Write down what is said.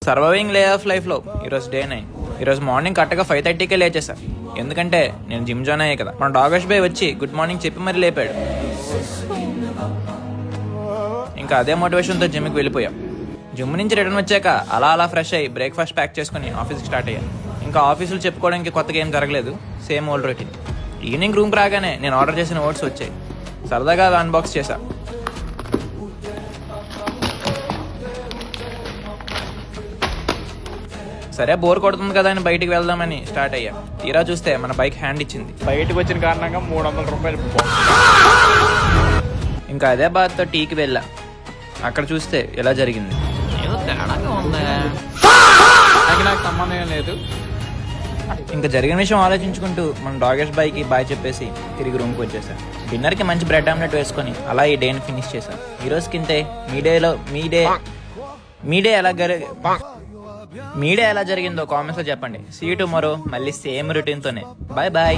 Surviving lay off లైఫ్లో ఈరోజు day 9. ఈరోజు మార్నింగ్ కరెక్ట్గా 5:30కే లేచేసా. ఎందుకంటే నేను జిమ్ జాయిన్ అయ్యే కదా. మన డాగష్ బాయ్ వచ్చి గుడ్ మార్నింగ్ చెప్పి మరి లేపాడు. ఇంకా అదే మోటివేషన్తో జిమ్కి వెళ్ళిపోయాం. జిమ్ నుంచి రిటర్న్ వచ్చాక అలా ఫ్రెష్ అయ్యి బ్రేక్ఫాస్ట్ ప్యాక్ చేసుకుని ఆఫీస్కి స్టార్ట్ అయ్యాను. ఇంకా ఆఫీసులు చెప్పుకోవడానికి కొత్తగా ఏం జరగలేదు, సేమ్ ఓల్డ్ రొటీన్. ఈవినింగ్ రూమ్కి రాగానే నేను ఆర్డర్ చేసిన ఓట్స్ వచ్చాయి. సరదాగా అవి అన్బాక్స్ చేశా. సరే బోర్ కొడుతుంది కదా అని బయటికి వెళ్దామని స్టార్ట్ అయ్యా. తీరా చూస్తే మన బైక్ హ్యాండ్ ఇచ్చింది. బయటకు వచ్చిన కారణంగా 300 రూపాయలు. ఇంకా అదే బాధతో టీకి వెళ్ళా. అక్కడ చూస్తే ఇలా జరిగింది. ఏదో తేడాగా ఉంది, నాకు సంబంధం లేదు. ఇంకా జరిగిన విషయం ఆలోచించుకుంటూ మన డాగష్ బాయ్కి బాయ్ చెప్పేసి తిరిగి రూమ్కి వచ్చేసా. డిన్నర్కి మంచి బ్రెడ్ ఆమ్లెట్ వేసుకొని అలా ఈ డేని ఫినిష్ చేశా. ఈ రోజుకింతే. మీ డే ఎలా జరిగిందో కామెంట్స్లో చెప్పండి. See you tomorrow. మళ్ళీ సేమ్ రొటీన్తోనే. Bye bye.